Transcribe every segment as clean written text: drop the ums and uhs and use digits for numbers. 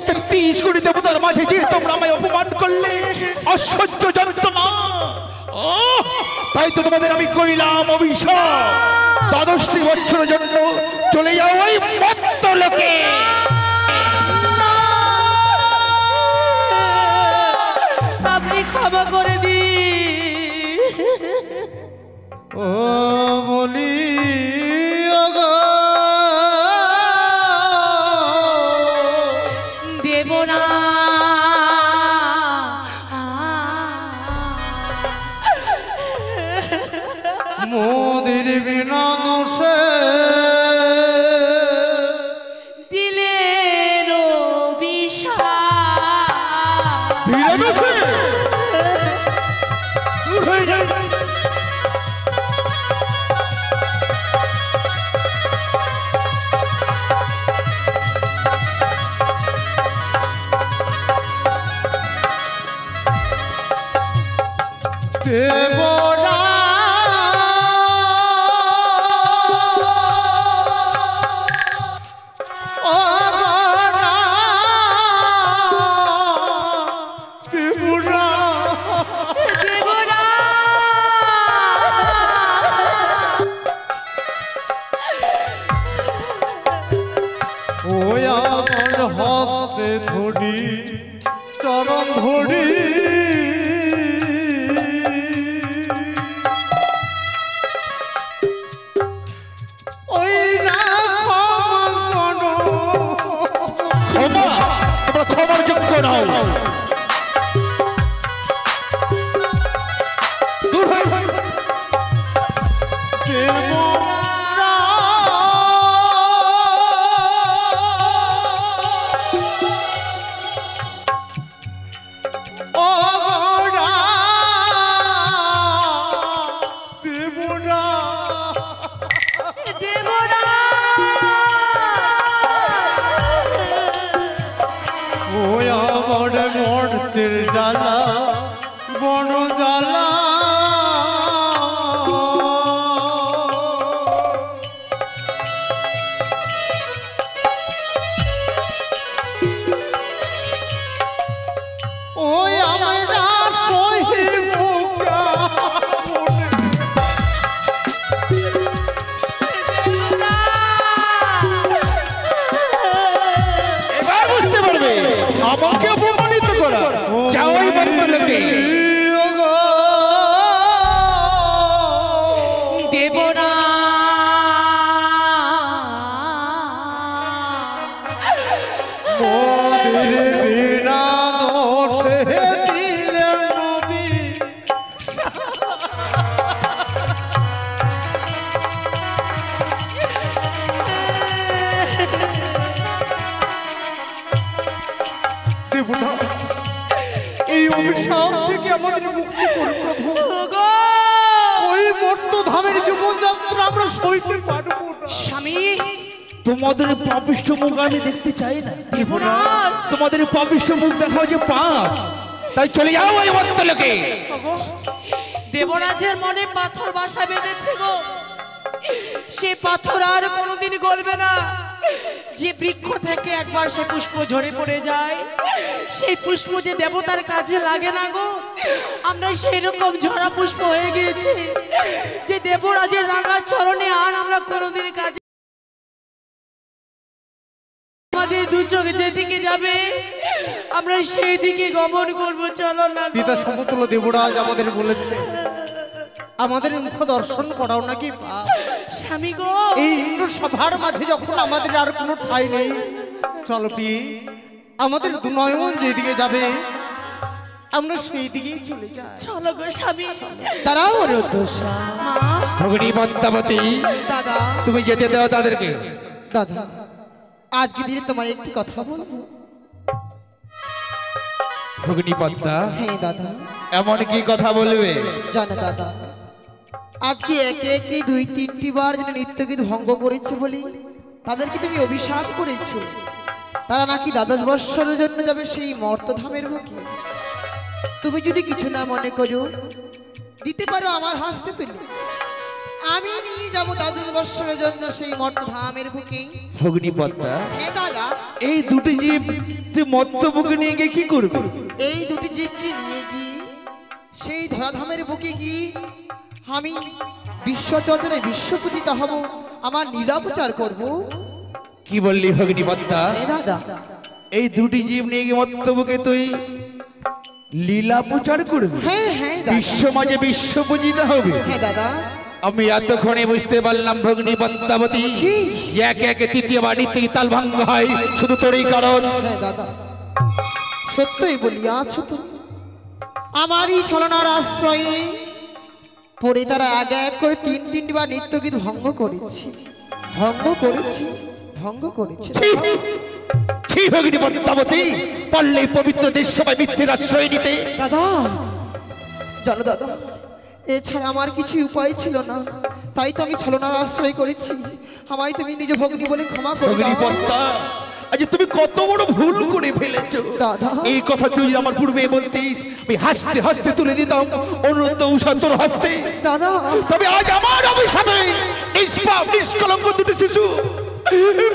33 কোটি দেবতার মাঝে যে তোমরা আমায় অপমান করলে, অসহ্য যন্ত্রণা, তাই তো তোমাদের আমি করিলাম অভিশাপ। 12টি বছরের জন্য চলে যাও ওই মর্ত্যলোকে। আপনি ক্ষমা করে দিন। ও বলি দেব না, মোদের বিনা দোষে দিলের অভিশাপ। দূর হয়ে যাও। দেবরা দেবরা দেব না, ওই আমার হস্তে ধরি চরণ ধরি ওই না ক্ষমা, তোমরা ক্ষমার যোগ্য নও। দূর হয়ে যাও। দেব না। ওই আমার মর্তের জ্বালা বন জ্বালা ওই আমরা সহিব এবার বুঝতে পারবে আমাকে অপমানিত করা। যাও ওই মর্ত্যলোকে। দেব না, মোদের বিনা দোষে দিলেন নবী দেবনা, এই অভিশাপ থেকে আমাদের মুক্তি করুন প্রভু। ওগো ওই মর্ত্যধামের জীবনযাত্রা আমরা সইতে পারবো না। স্বামী, তোমাদের পাপিষ্ঠ মুখ আমি দেখতে চাই না। দেবরাজ, তোমাদের পাপিষ্ঠ মুখ দেখাও যে পাপ, তাই চলে যাও ওই মর্ত্যলোকে। ওগো, দেবরাজের মনে পাথর বাসা বেঁধেছে গো। সে পাথর আর কোনোদিন গলবে না। যে বৃক্ষ থেকে একবার সে পুষ্প ঝরে পড়ে যায়, সেই পুষ্প যে দেবতার কাজে লাগে না গো। আমরা সেই রকম ঝরা পুষ্প হয়ে গিয়েছি যে দেবরাজের রাঙা চরণে আর আমরা কোনোদিন কাজে। আমাদের দু চোখ যেদিকে যাবে আমরা সেই দিকে গমন করবো। চলো না গো। পিতা সমতুল্য দেবরাজ আমাদের বলেছে আমাদের মুখ দর্শন করাও নাকি পাপ। স্বামী গো, এই ইন্দ্র সভার মাঝে যখন আমাদের আর কোনো ঠাঁই নেই, চলো পিয়ে আমাদের দুনয়ন যেদিকে যাবে আমরা সেই দিকেই চলে যাই। চলো গো স্বামী। তারাও রুদ্রসা মা, ভগিনী পদ্মাবতী, দাদা তুমি যেতে দাও তাদেরকে। দাদা আজকে দিনে তোমায় একটি কথা বলবো। ভগিনী পদ্মা, হ্যাঁ দাদা। এমন কি কথা বলবে? জানো দাদা, আজকে একে একে 2-3টি বার যেন নিত্যগীত ভঙ্গ করেছে বলে তাদেরকে তুমি অভিশাপ করেছো। তারা নাকি 12 বৎসরের জন্য যাবে সেই মর্তধামের মুখে। তুমি যদি কিছু না মনে করো, দিতে পারো আমার হাসতে তুলে। আমি আমি নিয়ে যাব দ্বাদশ বৎসরের জন্য সেই মর্তধামের বুকে। ভগ্নী পদ্মা, হে দাদা, এই দুটি জীব তুই মত্ত বুকে নিয়ে গিয়ে কি করবি? এই দুটি জীবকে নিয়ে গিয়ে সেই ধরাধামের বুকে গিয়ে আমি বিশ্বচর্চনে বিশ্বপূজিত হব, আমার লীলাপ্রচার করব। কি বললি ভগ্নী পদ্মা? হে দাদা, এই দুটি জীব নিয়ে গিয়ে মত্ত বুকে তুই লীলা প্রচার করবি? হ্যাঁ হ্যাঁ দাদা, বিশ্ব মাঝে বিশ্ব পূজিত হবে। হ্যাঁ দাদা। আমি এতক্ষণে বুঝতে পারলাম ভগ্নী পদ্মাবতী, কি? যে একে একে তৃতীয়বার নিত্যই তাল ভাঙ্গ হয় শুধু তোরই কারণ। হ্যাঁ দাদা, সত্যই বলিয়াছ তুমি। আমারই ছলনার আশ্রয়ে পরে তারা এক এক করে তিনটি বার নিত্যগীত ভঙ্গ করেছি, ভঙ্গ করেছি, ভঙ্গ করেছি। ছি! ছি ভগ্নী পদ্মাবতী, পারলে পবিত্র দেশ সবাই মিথ্যের আশ্রয় নিতে। দাদা, জানো দাদা, এছাড়া আমার কিছু উপায় ছিল না, তাই তো আমি ছলনার আশ্রয় করেছি। আমায় তুমি নিজ ভগ্নী বলে ক্ষমা করে ভগ্নী দাও। পদ্মা, আজ তুমি কত বড় ভুল করে ফেলেছো। দাদা। এই কথা তুই আমার পূর্বে বলতিস, আমি হাসতে হাসতে তুলে দিতাম অনুরোধ উষা তোর হাসতে। দাদা, তবে আজ আমার অভিশাপে নিষ্পাপ নিষ্কলঙ্ক দুটি শিশু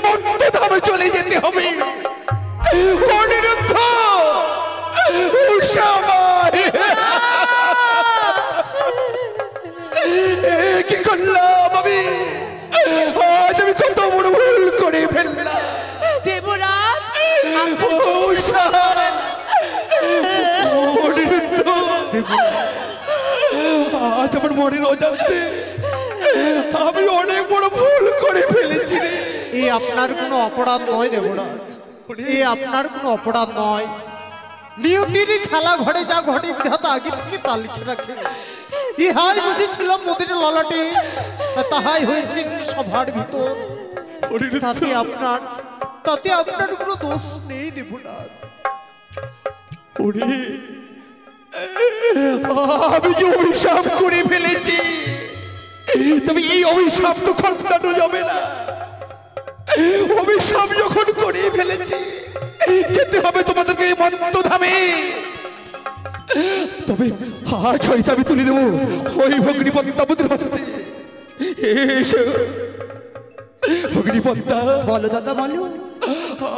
মর্তধামে চলে যেতে হবে। অনিরুদ্ধ, উষা মাই। কি করলাম আমি? আজ আমি কত বড় ভুল করে ফেললাম। দেবরাজ, উষা, অনিরুদ্ধ, আজ আমার মনের অজান্তে আমি অনেক বড় ভুল করে ফেলেছি রে। এই আপনার কোনো অপরাধ নয় দেবরাজ, এই আপনার কোনো অপরাধ নয়। নিয়তির খেলা ঘরে যা ঘটে বিধাতা আগে থেকে তা লিখে রাখে। ইহাই বসেছিলাম মোদের ললাটে, তাহাই হয়েছে সভার ভিতর। তাতে আপনার কোনো দোষ নেই দেবরাজ। আমি যে অভিশাপ করে ফেলেছি, তবে এই অভিশাপ তো খণ্ডানো যাবে না। অভিশাপ যখন করে ফেলেছি, যেতে হবে তোমাদেরকে এই মর্তধামে। তবে আজ হয়তো আমি তুলে দেবো ওই ভগ্নী পদ্মাবতীর হস্তে। এসো ভগ্নী পদ্মা, বলো দাদা, বলো।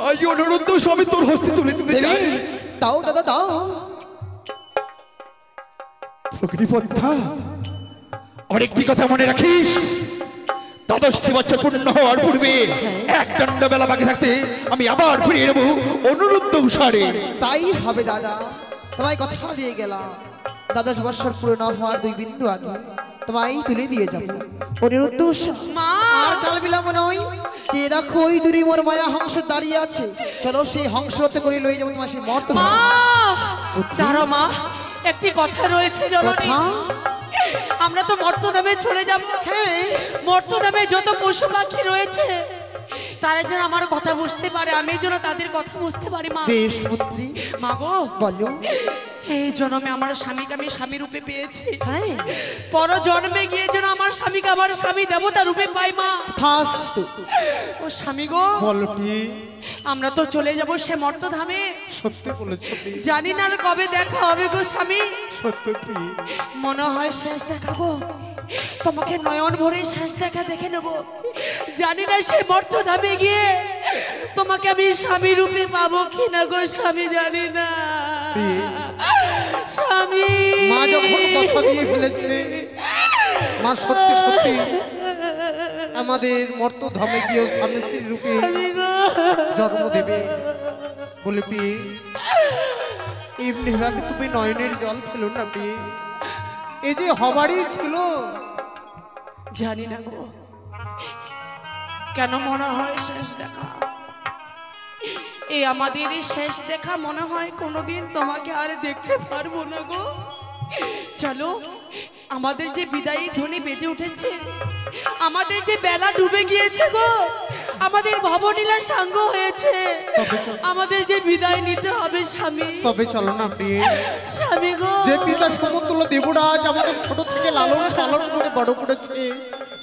আজ অনুরোধ সবই তোর হস্তে তুলে দিতে চাই। দেবে? দাও দাদা, দাও। ভগ্নী পদ্মা, আমার একটি কথা মনে রাখিস, দ্বাদশটি বছর পূর্ণ হওয়ার পূর্বে এক দণ্ড বেলা বাকি থাকতে আমি আবার ফিরে নেবো অনুরুদ্ধ উষারে। তাই হবে দাদা, তোমায় কথা দিয়ে গেলাম। দ্বাদশ বৎসর পূর্ণ হওয়ার 2 বিন্দু আগে তোমায় তুলে দিয়ে যাবো অনিরুদ্ধ উষা। মা, আর কাল বিলম্ব নয়, যে দেখো ওই দূরে মোর মায়া হংস দাঁড়িয়ে আছে, চলো সেই হংসরথে করে লয়ে যাবো তোমার সেই মর্ত। মা, দাঁড়াও মা, একটি কথা রয়েছে জননী। কথা? আমরা তো মর্তধামে চলে যাব। হ্যাঁ। মর্তধামে যত পশু পাখি রয়েছে, তারা যেন আমার কথা বুঝতে পারে, আমি যেন তাদের কথা বুঝতে পারি। মা, বেশ পুত্রী, মা গো, বলো। এই জন্মে আমার স্বামীকে আমি স্বামী রূপে পেয়েছি, হ্যাঁ, পর জন্মে গিয়ে যেন আমার স্বামীকে আমার স্বামী দেবতা রূপে পাই। মা, থাস্তু। ও স্বামী গো, বলটি আমরা তো চলে যাব সে মর্তধামে। সত্যি বলেছ, জানি না আর কবে দেখা হবে গো স্বামী। সত্যি মনে হয় শেষ দেখাবো, তোমাকে নয়ন ভরে শেষ দেখা দেখে নেব। জানি না সে মর্তধামে গিয়ে তোমাকে আমি স্বামী রূপে পাবো কিনা গো স্বামী, জানি না স্বামী। মা যখন কথা দিয়ে ফেলেছে, মা সত্যি সত্যি আমাদের মর্তধামে গিয়ে স্বামী স্ত্রী রূপে জন্ম দেবে বলে প্রিয়ে, এমনি ভাবে তুমি নয়নের জল ফেলো না প্রিয়ে, এই যে হবারই ছিল। জানি না গো, কেন মনে হয় শেষ দেখা। এই আমাদের এই শেষ দেখা, মনে হয় কোনোদিন তোমাকে আর দেখতে পারবো না গো। চলো, আমাদের যে বিদায়ী ধ্বনি বেজে উঠেছে, আমাদের যে বেলা ডুবে গিয়েছে গো, আমাদের ভবনীলা সাঙ্গ হয়েছে, আমাদের যে বিদায় নিতে হবে স্বামী। তবে চলো না প্রিয়ে, স্বামী গো, যে পিতা সমতুল্য দেবরাজ আমাদের ছোট থেকে লালন পালন করে বড় করেছে,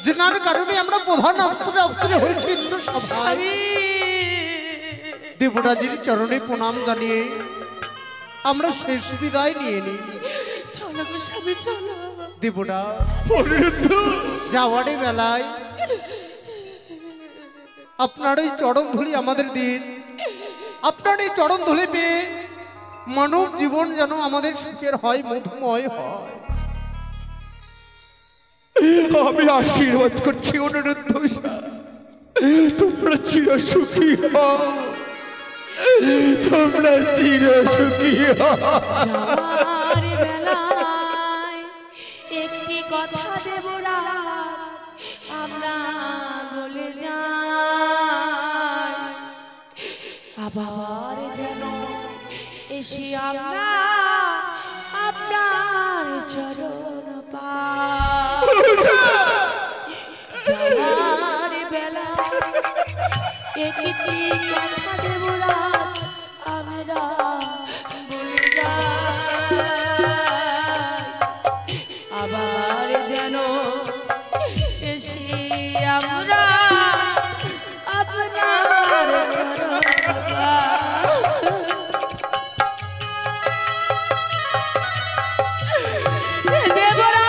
যেনার কারণে আমরা প্রধান অফিসারে অফিসারে হয়েছি ইন্দ্র সভায়, স্বামী দেবরাজের চরণে প্রণাম জানিয়ে আমরা শেষ বিদায় নিয়ে নিই। চলো গো স্বামী, চলো। দেবরাজ অনিরুদ্ধ যাওয়ারই বেলায় আপনার এই চরণ ধুলি আমাদের দিন, আপনার এই চরণ ধুলি পেয়ে মানব জীবন যেন আমাদের সুখের হয়, মধুময় হয়। আমি আশীর্বাদ করছি অনিরুদ্ধ, তোমরা চির সুখী হও, তোমরা চির সুখী হও। যাওয়ার বেলায় একটি কথা দেবরাজ আমরা বলে যাই, আবার যেন এসে আমরা আপনার চরণ পাই। যাওয়ার বেলায় একটি কথা দেবরাজ আমরা বলে যাই, আবার যেন এসে আমরা আপনার চরণ পাই। দেবরাজ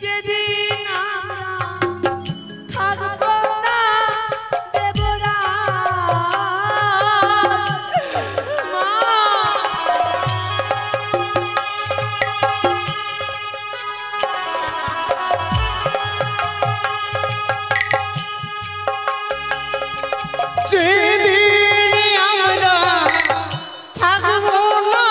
যেদিন আমরা থাকবো না দেবরাজ, মা যেদিন আমরা থাকবো না,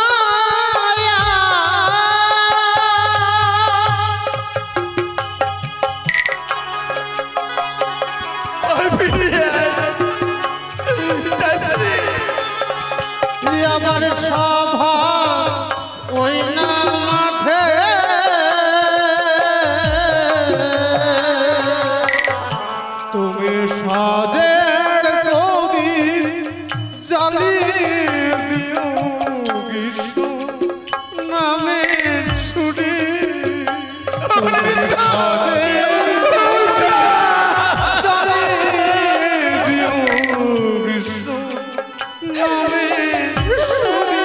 আমার সভা ওই না মাঠে, তুমি সাজের প্রদীপ জ্বালিয়ে দিও বিশ্ব নামের ছুটে, তুমি সাজের জ্বালিয়ে দিও বিশ্ব নামের ছুটে।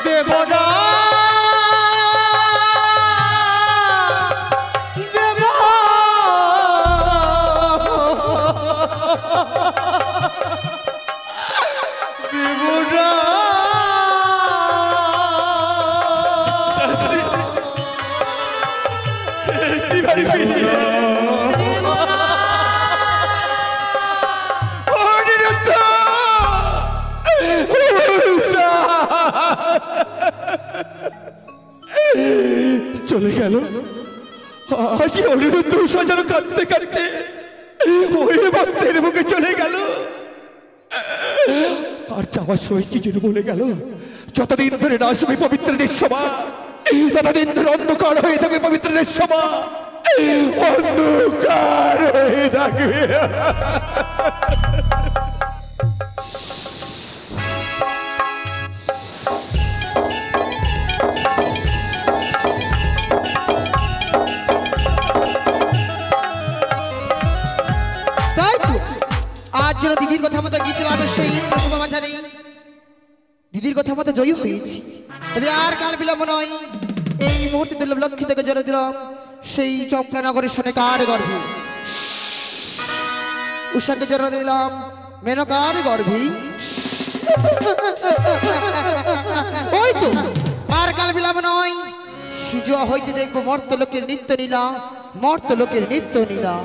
দেবরা দেবরা অনিরুদ্ধ চলে গেল। আজ অনিরুদ্ধ উষা যেন কাঁদতে কাঁদতে ওই ভক্তের বুকে চলে গেল। আর যাওয়ার সময় কি যেন বলে গেল, যতদিন ধরে না আসবে পবিত্র দেশসভা, ততদিন ধরে অন্ধকার হয়ে থাকবে পবিত্র দেশসভা, অন্ধকার হয়ে থাকবে। তাই তো আজ যেন দিদির কথা মতো গিয়েছিলাম সেই মাঝারে, দিদির কথা মতো জয়ী হয়েছি। তবে আর কাল বিলম্ব নয়, এই মুহূর্তে দুর্লভ লক্ষ্মী থেকে জড়ো দিলাম সেই চম্পলানগরের সনেকার গর্ভে, উষাকে জড়ো দিলাম মেনকার গর্ভে। ওই তো আর কাল বিলম্ব নয়, সিজুয়া হইতে দেখবো মর্ত লোকের নিত্য নীলা, মর্ত লোকের নিত্য নীলা।